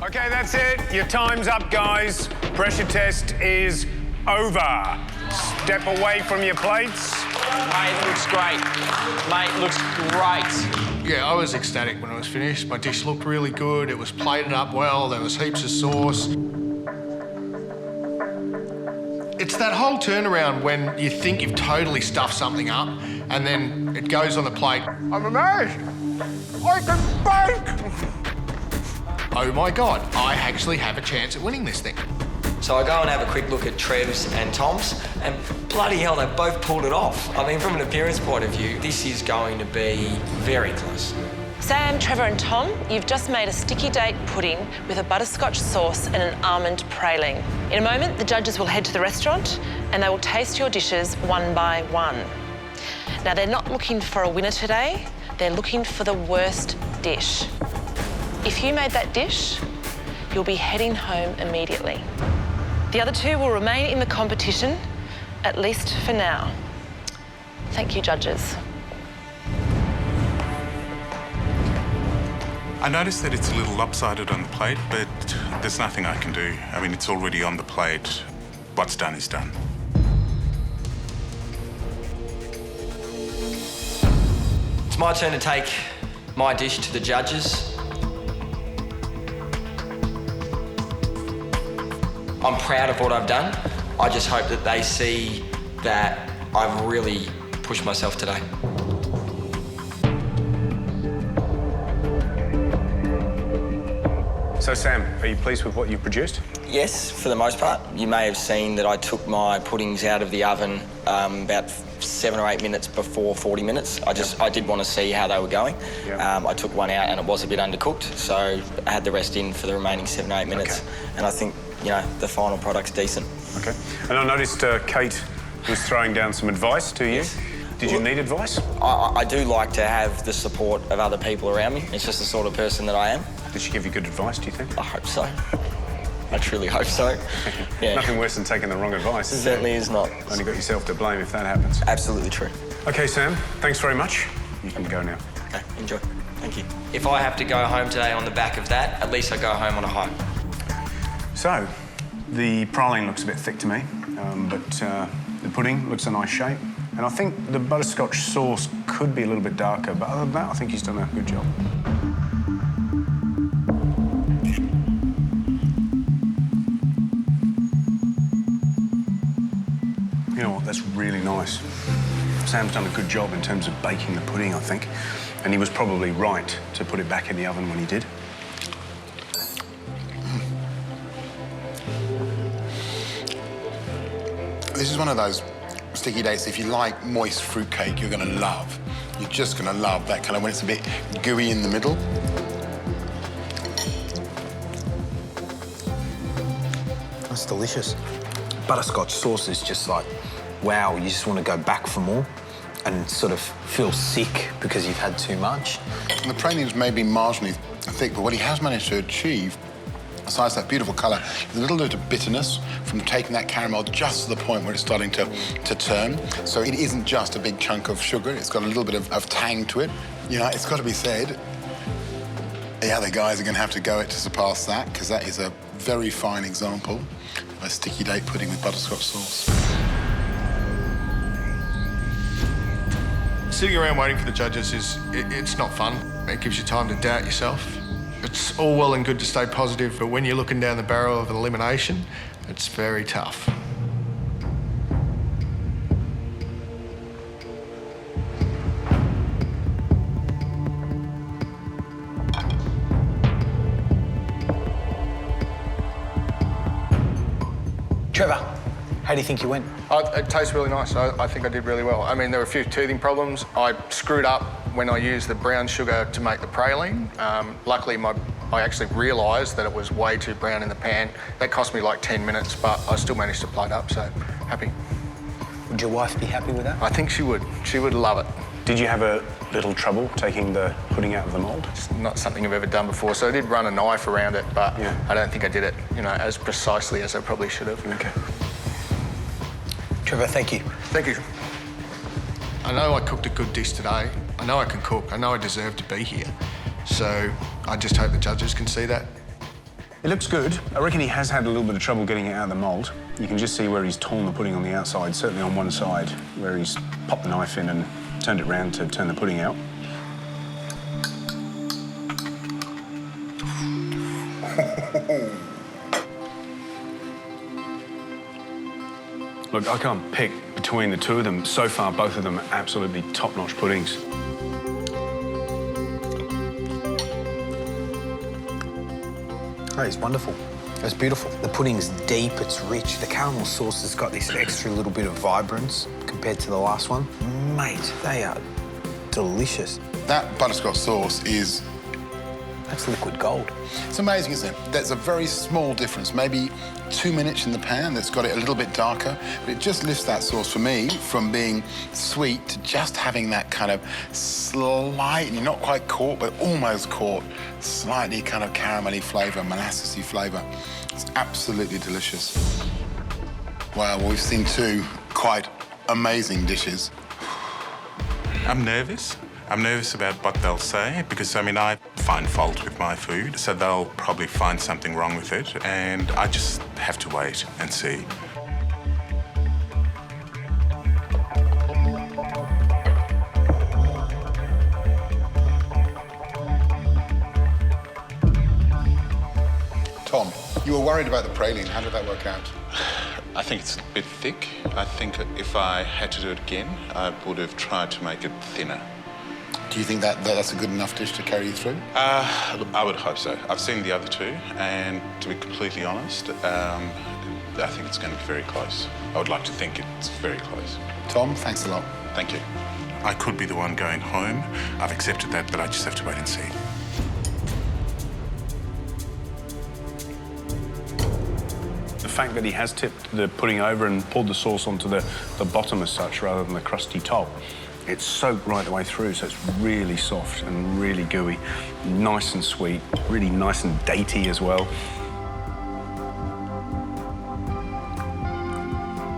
Okay, that's it. Your time's up, guys. Pressure test is over. Step away from your plates. Mate, looks great. Mate, looks great. Yeah, I was ecstatic when it was finished. My dish looked really good. It was plated up well. There was heaps of sauce. It's that whole turnaround when you think you've totally stuffed something up and then it goes on the plate. I'm amazed. I can bake. Oh my God, I actually have a chance at winning this thing. So I go and have a quick look at Trev's and Tom's, and bloody hell, they both pulled it off. I mean, from an appearance point of view, this is going to be very close. Sam, Trevor and Tom, you've just made a sticky date pudding with a butterscotch sauce and an almond praline. In a moment, the judges will head to the restaurant and they will taste your dishes one by one. Now, they're not looking for a winner today, they're looking for the worst dish. If you made that dish, you'll be heading home immediately. The other two will remain in the competition, at least for now. Thank you, judges. I noticed that it's a little lopsided on the plate, but there's nothing I can do. I mean, it's already on the plate. What's done is done. It's my turn to take my dish to the judges. I'm proud of what I've done. I just hope that they see that I've really pushed myself today. So, Sam, are you pleased with what you produced? Yes, for the most part. You may have seen that I took my puddings out of the oven about 7 or 8 minutes before 40 minutes. I did want to see how they were going. Yep. I took one out and it was a bit undercooked, so I had the rest in for the remaining 7 or 8 minutes. Okay. And I think, you know, the final product's decent. Okay. And I noticed Kate was throwing down some advice to you. Yes. Did you need advice? I do like to have the support of other people around me. It's just the sort of person that I am. Did she give you good advice, do you think? I hope so. I truly hope so. Yeah. Nothing worse than taking the wrong advice, is Certainly is not. Only got yourself to blame if that happens. Absolutely true. Okay, Sam, thanks very much. You can go now. Okay, enjoy. Thank you. If I have to go home today on the back of that, at least I go home on a high. So, the praline looks a bit thick to me, but the pudding looks a nice shape. And I think the butterscotch sauce could be a little bit darker, but other than that, I think he's done a good job. You know what, that's really nice. Sam's done a good job in terms of baking the pudding, I think. And he was probably right to put it back in the oven when he did. This is one of those sticky dates, if you like moist fruitcake, you're going to love. You're just going to love that kind of when it's a bit gooey in the middle. That's delicious. Butterscotch sauce is just like, wow, you just want to go back for more and sort of feel sick because you've had too much. And the pralines may be marginally thick, but what he has managed to achieve, besides that beautiful colour, is a little bit of bitterness from taking that caramel just to the point where it's starting to turn. So it isn't just a big chunk of sugar, it's got a little bit of tang to it. You know, it's got to be said, the other guys are going to have to go it to surpass that, because that is a very fine example of a sticky date pudding with butterscotch sauce. Sitting around waiting for the judges it's not fun. It gives you time to doubt yourself. It's all well and good to stay positive, but when you're looking down the barrel of an elimination, it's very tough. Trevor, how do you think you went? It tastes really nice. I think I did really well. I mean, there were a few teething problems. I screwed up when I used the brown sugar to make the praline. Luckily, I actually realised that it was way too brown in the pan. That cost me like 10 minutes, but I still managed to plate up, so happy. Would your wife be happy with that? I think she would. She would love it. Did you have a little trouble taking the pudding out of the mould? It's not something I've ever done before, so I did run a knife around it, but Yeah. I don't think I did it, you know, as precisely as I probably should have. Okay. Trevor, thank you. Thank you. I know I cooked a good dish today. I know I can cook. I know I deserve to be here. So I just hope the judges can see that. It looks good. I reckon he has had a little bit of trouble getting it out of the mould. You can just see where he's torn the pudding on the outside, certainly on one side, where he's popped the knife in and turned it round to turn the pudding out. Look, I can't pick between the two of them. So far, both of them are absolutely top-notch puddings. Oh, it's wonderful. It's beautiful. The pudding's deep, it's rich. The caramel sauce has got this extra little bit of vibrance compared to the last one. Mate, they are delicious. That butterscotch sauce is... That's liquid gold. It's amazing, isn't it? There's a very small difference, maybe 2 minutes in the pan that's got it a little bit darker, but it just lifts that sauce for me from being sweet to just having that kind of slightly, not quite caught, but almost caught, slightly kind of caramelly flavour, molassesy flavour. It's absolutely delicious. Wow, well, we've seen two quite amazing dishes. I'm nervous. I'm nervous about what they'll say because, I mean, I find fault with my food, so they'll probably find something wrong with it, and I just have to wait and see. Tom, you were worried about the praline. How did that work out? I think it's a bit thick. I think if I had to do it again, I would have tried to make it thinner. Do you think that's a good enough dish to carry you through? I would hope so. I've seen the other two, and to be completely honest, I think it's going to be very close. I would like to think it's very close. Tom, thanks a lot. Thank you. I could be the one going home. I've accepted that, but I just have to wait and see. The fact that he has tipped the pudding over and poured the sauce onto the bottom as such rather than the crusty top, it's soaked right the way through, so it's really soft and really gooey, nice and sweet, really nice and datey as well.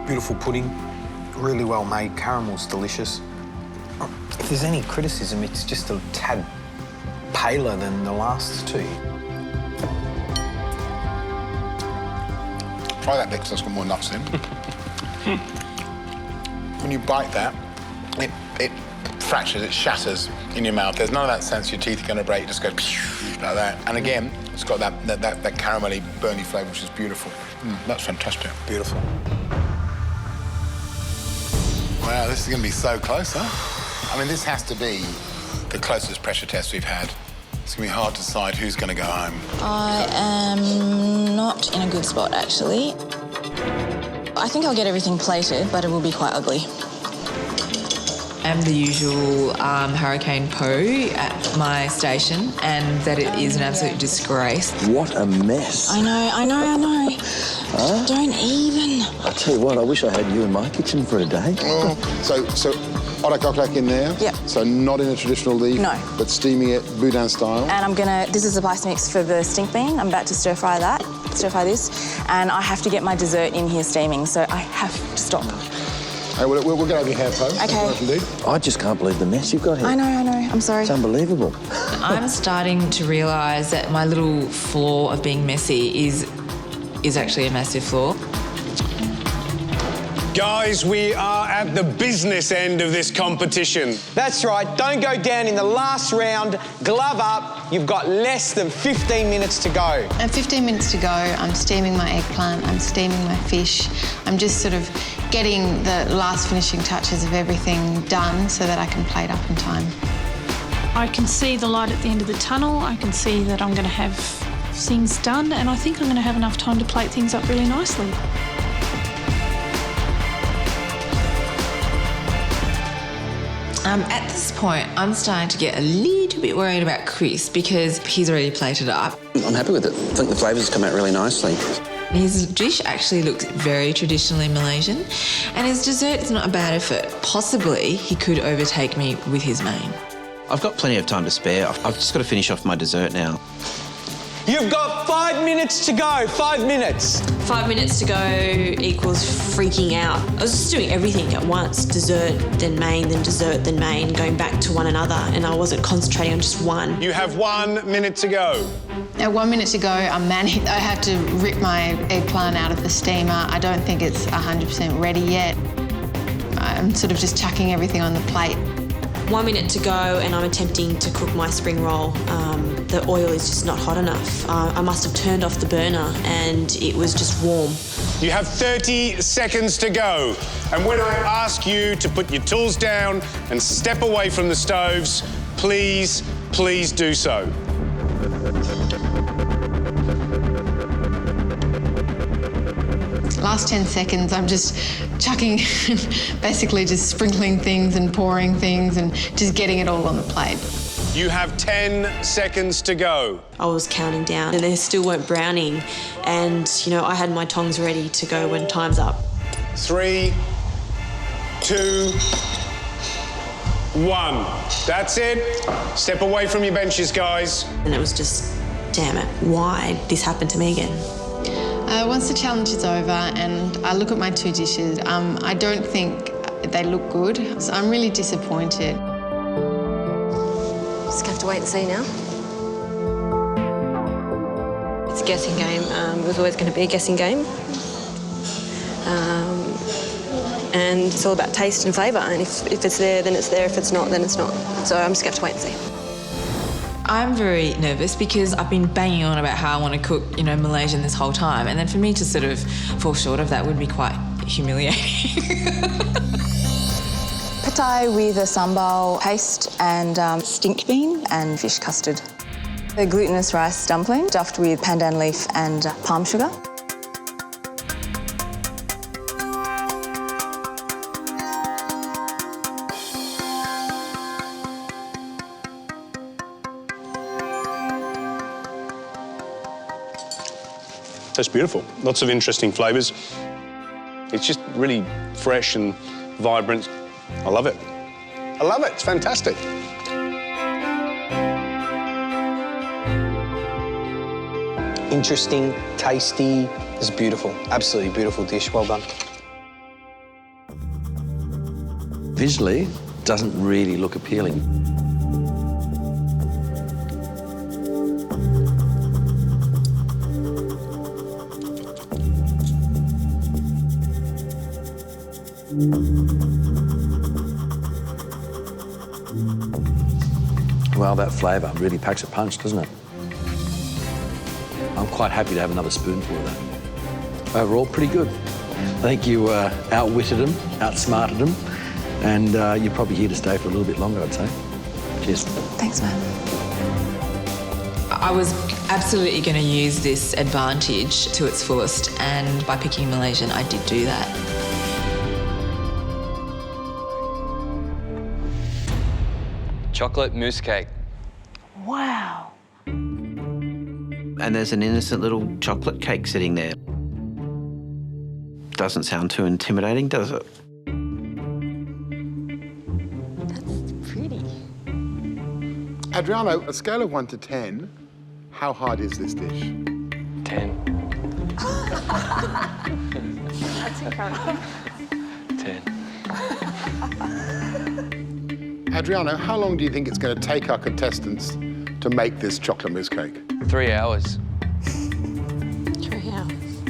Beautiful pudding, really well made, caramel's delicious. If there's any criticism, it's just a tad paler than the last two. Try that bit because that's got more nuts in. When you bite that, it fractures, it shatters in your mouth. There's none of that sense your teeth are going to break. It just goes like that. And again, it's got that caramelly, burny flavour, which is beautiful. That's fantastic. Beautiful. Wow, this is going to be so close, huh? I mean, this has to be the closest pressure test we've had. It's going to be hard to decide who's going to go home. I am not in a good spot, actually. I think I'll get everything plated, but it will be quite ugly. I'm the usual hurricane Poe at my station, and that it is an absolute disgrace. What a mess. I know. Huh? Don't even. I tell you what, I wish I had you in my kitchen for a day. Oh, so orak in there? Yep. So not in a traditional leaf? No. But steaming it Boudin style? And this is the spice mix for the stink bean. I'm about to stir fry this, and I have to get my dessert in here steaming, so I have to stop. Hey, we'll get over your hair, Poe. Okay. I just can't believe the mess you've got here. I know. I'm sorry. It's unbelievable. I'm starting to realise that my little flaw of being messy is actually a massive flaw. Guys, we are at the business end of this competition. That's right. Don't go down in the last round. Glove up. You've got less than 15 minutes to go. At 15 minutes to go, I'm steaming my eggplant, I'm steaming my fish. I'm just sort of getting the last finishing touches of everything done so that I can plate up in time. I can see the light at the end of the tunnel. I can see that I'm going to have things done, and I think I'm going to have enough time to plate things up really nicely. At this point, I'm starting to get a little bit worried about Chris because he's already plated up. I'm happy with it. I think the flavours come out really nicely. His dish actually looks very traditionally Malaysian, and his dessert is not a bad effort. Possibly, he could overtake me with his main. I've got plenty of time to spare. I've just got to finish off my dessert now. You've got 5 minutes to go. 5 minutes. 5 minutes to go equals freaking out. I was just doing everything at once. Dessert, then main, then dessert, then main, going back to one another, and I wasn't concentrating on just one. You have 1 minute to go. At 1 minute to go, I'm manic. I have to rip my eggplant out of the steamer. I don't think it's 100% ready yet. I'm sort of just chucking everything on the plate. 1 minute to go, and I'm attempting to cook my spring roll. The oil is just not hot enough. I must have turned off the burner, and it was just warm. You have 30 seconds to go. And when I ask you to put your tools down and step away from the stoves, please, please do so. Last 10 seconds, I'm just chucking, basically just sprinkling things and pouring things and just getting it all on the plate. You have 10 seconds to go. I was counting down, and they still weren't browning. And, you know, I had my tongs ready to go when time's up. 3, 2, 1. That's it. Step away from your benches, guys. And it was just, damn it, why did this happen to me again? Once the challenge is over and I look at my 2 dishes, I don't think they look good, so I'm really disappointed. Just have to wait and see now. It's a guessing game. It was always going to be a guessing game. And it's all about taste and flavour, and if it's there, then it's there. If it's not, then it's not. So I'm just going to have to wait and see. I'm very nervous because I've been banging on about how I want to cook, you know, Malaysian this whole time, and then for me to sort of fall short of that would be quite humiliating. Pad Thai with a sambal paste and stink bean and fish custard. A glutinous rice dumpling stuffed with pandan leaf and palm sugar. That's beautiful. Lots of interesting flavours. It's just really fresh and vibrant. I love it. I love it. It's fantastic. Interesting, tasty. It's beautiful. Absolutely beautiful dish. Well done. Visually, doesn't really look appealing. Well, that flavour really packs a punch, doesn't it? I'm quite happy to have another spoonful of that. Overall, pretty good. I think you outwitted them, outsmarted them, and you're probably here to stay for a little bit longer, I'd say. Cheers. Thanks, man. I was absolutely going to use this advantage to its fullest, and by picking Malaysian, I did do that. Chocolate mousse cake. Wow. And there's an innocent little chocolate cake sitting there. Doesn't sound too intimidating, does it? That's pretty. Adriano, a scale of 1 to 10, how hard is this dish? 10. That's incredible. 10. Adriano, how long do you think it's going to take our contestants to make this chocolate mousse cake? 3 hours. 3 hours.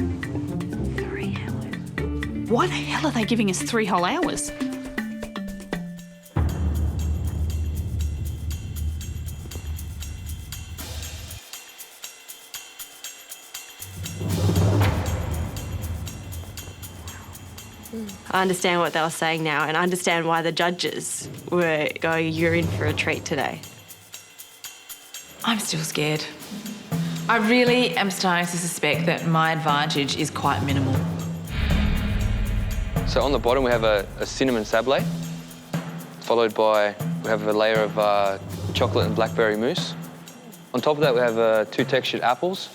3 hours. Why the hell are they giving us 3 whole hours? I understand what they were saying now, and I understand why the judges were going, you're in for a treat today. I'm still scared. I really am starting to suspect that my advantage is quite minimal. So on the bottom we have a cinnamon sablé, followed by, we have a layer of chocolate and blackberry mousse. On top of that we have 2 textured apples.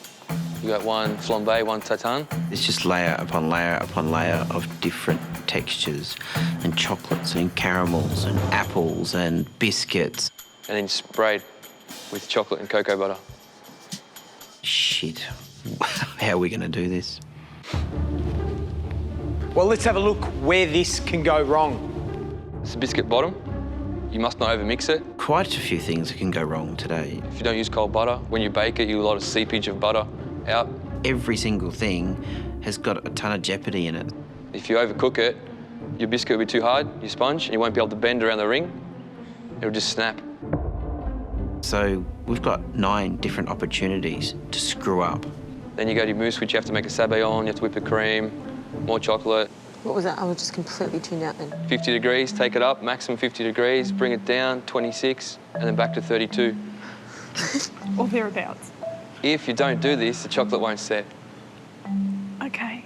You got one flambé, one tartane. It's just layer upon layer upon layer of different textures and chocolates and caramels and apples and biscuits. And then sprayed with chocolate and cocoa butter. Shit. How are we going to do this? Well, let's have a look where this can go wrong. It's a biscuit bottom. You must not overmix it. Quite a few things can go wrong today. If you don't use cold butter, when you bake it, you get a lot of seepage of butter out. Every single thing has got a ton of jeopardy in it. If you overcook it, your biscuit will be too hard, your sponge, and you won't be able to bend around the ring. It'll just snap. So we've got 9 different opportunities to screw up. Then you go to your mousse, which you have to make a sablé on, you have to whip the cream, more chocolate. What was that? I was just completely tuned out then. 50 degrees, take it up, maximum 50 degrees, bring it down, 26, and then back to 32. Or thereabouts. If you don't do this, the chocolate won't set. Okay.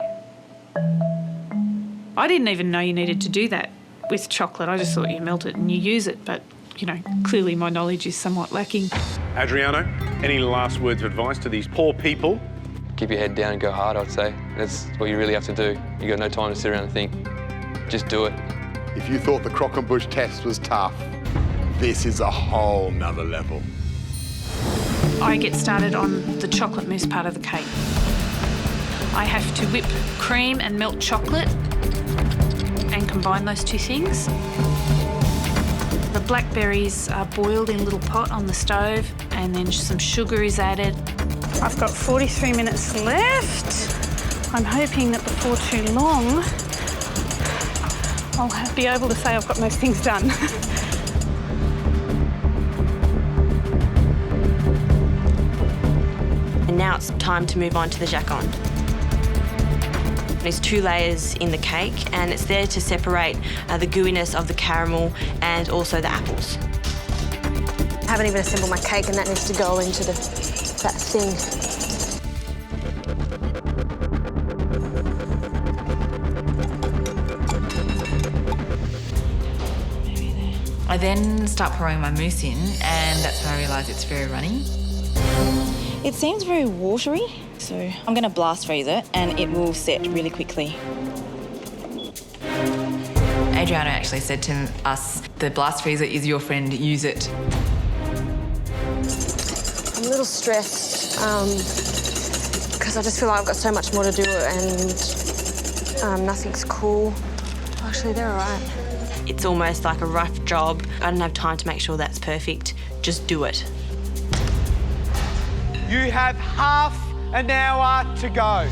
I didn't even know you needed to do that with chocolate. I just thought you melt it and you use it, but, you know, clearly my knowledge is somewhat lacking. Adriano, any last words of advice to these poor people? Keep your head down and go hard, I'd say. That's what you really have to do. You got no time to sit around and think. Just do it. If you thought the Croquembouche test was tough, this is a whole nother level. I get started on the chocolate mousse part of the cake. I have to whip cream and melt chocolate and combine those two things. The blackberries are boiled in a little pot on the stove and then some sugar is added. I've got 43 minutes left. I'm hoping that before too long, I'll be able to say I've got most things done. And now it's time to move on to the jacquard. There's 2 layers in the cake and it's there to separate the gooiness of the caramel and also the apples. I haven't even assembled my cake and that needs to go into that thing. I then start pouring my mousse in, and that's when I realise it's very runny. It seems very watery, so I'm going to blast freeze it and it will set really quickly. Adriano actually said to us, the blast freezer is your friend, use it. I'm a little stressed because I just feel like I've got so much more to do and nothing's cool. Actually, they're all right. It's almost like a rough job. I don't have time to make sure that's perfect. Just do it. You have half an hour to go.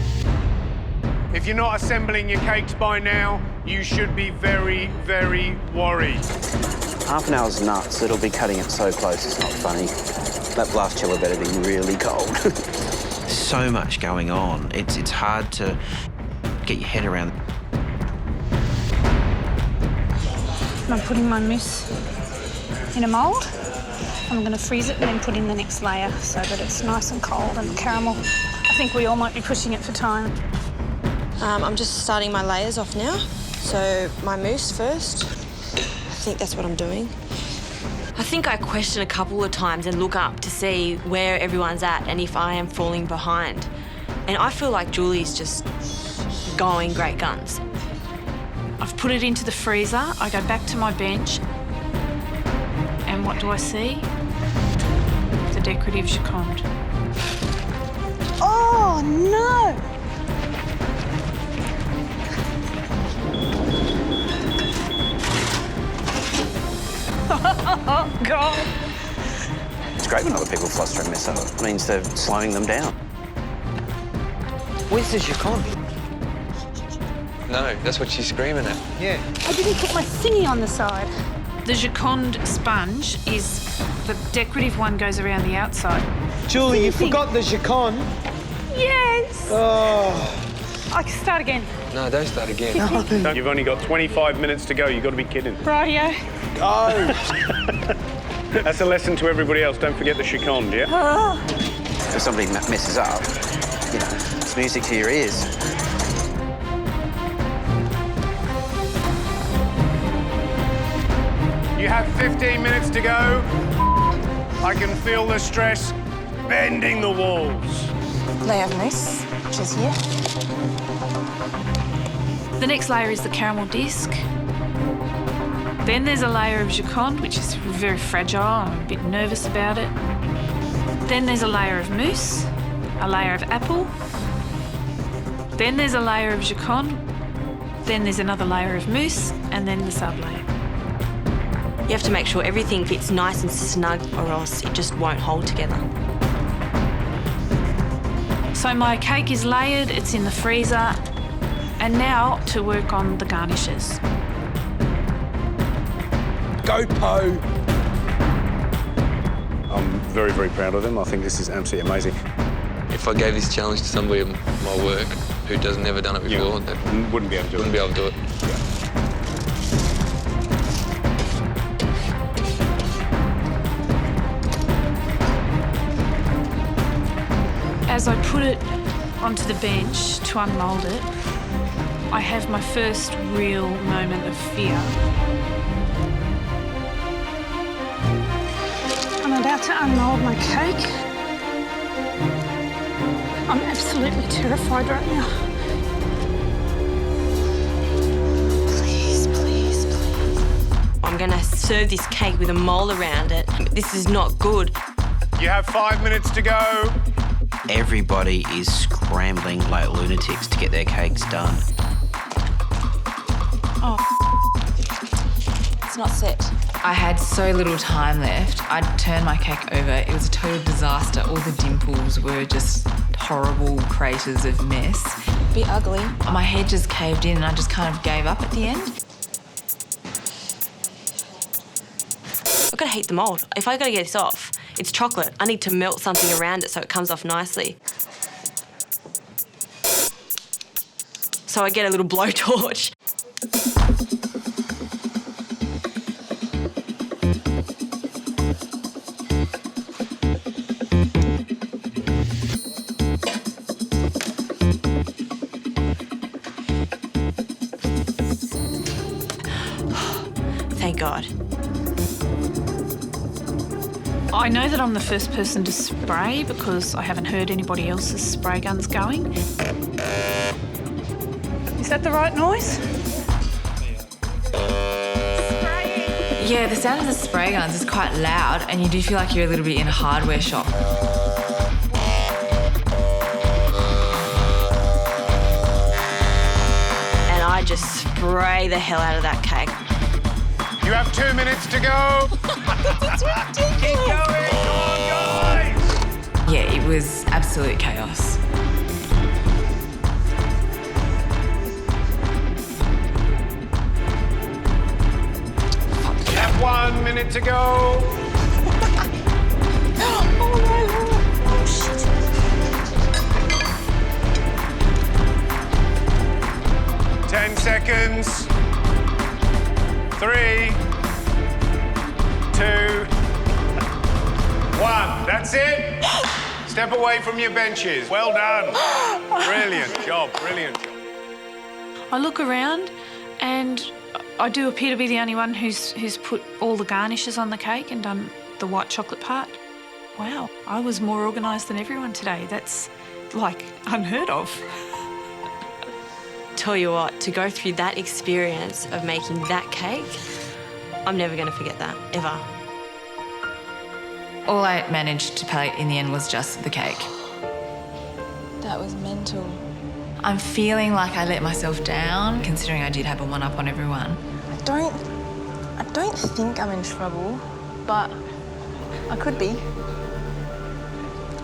If you're not assembling your cakes by now, you should be very, very worried. Half an hour's nuts. It'll be cutting it so close, it's not funny. That blast chiller better be really cold. So much going on. It's hard to get your head around. I'm putting my mousse in a mould. I'm going to freeze it and then put in the next layer so that it's nice and cold and caramel. I think we all might be pushing it for time. I'm just starting my layers off now. So my mousse first. I think that's what I'm doing. I think I question a couple of times and look up to see where everyone's at and if I am falling behind. And I feel like Julie's just going great guns. I've put it into the freezer. I go back to my bench. And what do I see? The decorative jacquard. Oh, no! Oh, God. It's great when other people fluster and mess up. It means they're slowing them down. Where's the jacquard? No, that's what she's screaming at. Yeah. I didn't put my thingy on the side. The jacquard sponge is, the decorative one goes around the outside. Julie, you forgot the jacquard. Yes! Oh. I can start again. No, don't start again. You've only got 25 minutes to go. You've got to be kidding. Rightio. Go! That's a lesson to everybody else. Don't forget the jacquard, yeah? Oh. If somebody messes up, you know, it's music to your ears. You have 15 minutes to go. I can feel the stress bending the walls. Layer of mousse, which is here. The next layer is the caramel disc. Then there's a layer of jacquard, which is very fragile. I'm a bit nervous about it. Then there's a layer of mousse. a layer of apple, then there's a layer of jacon, then there's another layer of mousse, and then the sub-layer. You have to make sure everything fits nice and snug or else it just won't hold together. So my cake is layered, it's in the freezer, and now to work on the garnishes. Go, Po! I'm very, very proud of them. I think this is absolutely amazing. If I gave this challenge to somebody in my work who has never done it before, they wouldn't be able to do it. Wouldn't be able to do it. As I put it onto the bench to unmould it, I have my first real moment of fear. I'm about to unmould my cake. I'm absolutely terrified right now. Please, please, please. I'm gonna serve this cake with a mould around it. This is not good. You have 5 minutes to go. Everybody is scrambling like lunatics to get their cakes done. Oh, it's not set. I had so little time left. I'd turned my cake over. It was a total disaster. All the dimples were just horrible craters of mess. A bit ugly. My head just caved in and I just kind of gave up at the end. I've got to heat the mould. If I got to get this off, it's chocolate. I need to melt something around it so it comes off nicely. So I get a little blowtorch. Thank God. I know that I'm the first person to spray because I haven't heard anybody else's spray guns going. Is that the right noise? Yeah, the sound of the spray guns is quite loud and you do feel like you're a little bit in a hardware shop. And I just spray the hell out of that cake. You have 2 minutes to go. It's ridiculous. Keep going. Come on, guys. Yeah, it was absolute chaos. You have 1 minute to go. Oh no! Oh shit! 10 seconds. 3, 2, 1. That's it. Step away from your benches. Well done. Brilliant job, brilliant job. I look around and I do appear to be the only one who's put all the garnishes on the cake and done the white chocolate part. Wow, I was more organised than everyone today. That's, like, unheard of. Tell you what, to go through that experience of making that cake, I'm never going to forget that, ever. All I managed to plate in the end was just the cake. That was mental. I'm feeling like I let myself down, considering I did have a one-up on everyone. I don't think I'm in trouble, but I could be.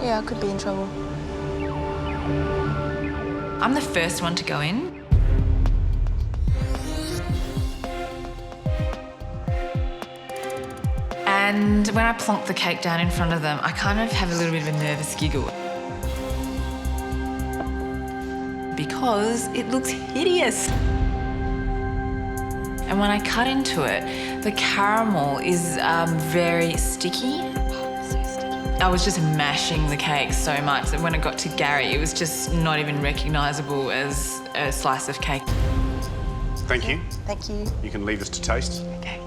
Yeah, I could be in trouble. I'm the first one to go in. And when I plonk the cake down in front of them, I kind of have a little bit of a nervous giggle. Because it looks hideous. And when I cut into it, the caramel is very sticky. I was just mashing the cake so much that when it got to Gary, it was just not even recognisable as a slice of cake. Thank you. Thank you. You can leave us to taste. Okay.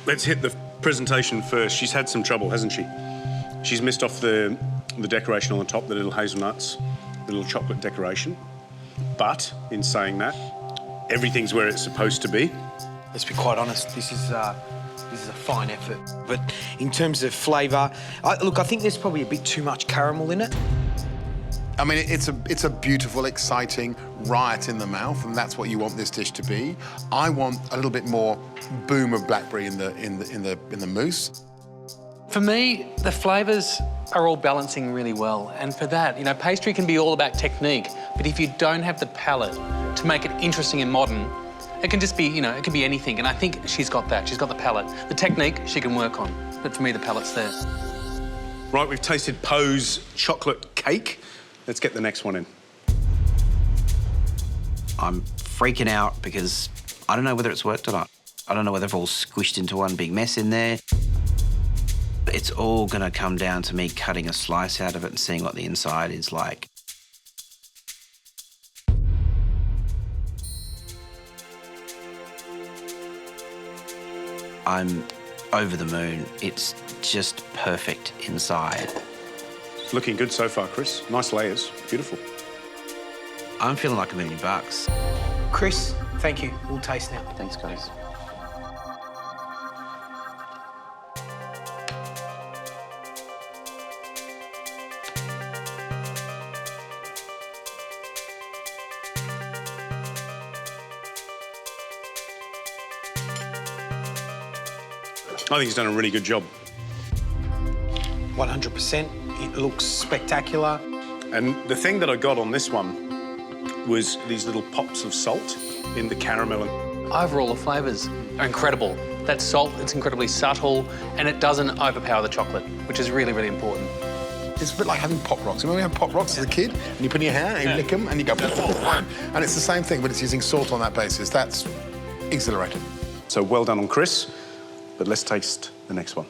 Let's hit the presentation first. She's had some trouble, hasn't she? She's missed off the decoration on the top, the little hazelnuts, the little chocolate decoration. But in saying that, everything's where it's supposed to be. Let's be quite honest, this is a fine effort. But in terms of flavour, look, I think there's probably a bit too much caramel in it. I mean, it's a beautiful, exciting riot in the mouth, and that's what you want this dish to be. I want a little bit more boom of blackberry in the mousse. For me, the flavours are all balancing really well, and for that, you know, pastry can be all about technique, but if you don't have the palate to make it interesting and modern, it can just be, you know, it can be anything, and I think she's got that. She's got the palate. The technique she can work on, but for me, the palate's there. Right, we've tasted Poe's chocolate cake. Let's get the next one in. I'm freaking out because I don't know whether it's worked or not. I don't know whether it's all squished into one big mess in there. It's all going to come down to me cutting a slice out of it and seeing what the inside is like. I'm over the moon. It's just perfect inside. It's looking good so far, Chris. Nice layers. Beautiful. I'm feeling like $1 million. Chris, thank you. We'll taste now. Thanks, guys. I think he's done a really good job. 100%. It looks spectacular. And the thing that I got on this one was these little pops of salt in the caramel. Overall, the flavours are incredible. That salt, it's incredibly subtle, and it doesn't overpower the chocolate, which is really, really important. It's a bit like having Pop Rocks. Remember we had Pop Rocks as a kid? And you put in your hand, and you lick them, and you go... And it's the same thing, but it's using salt on that basis. That's exhilarating. So well done on Chris, but let's taste the next one.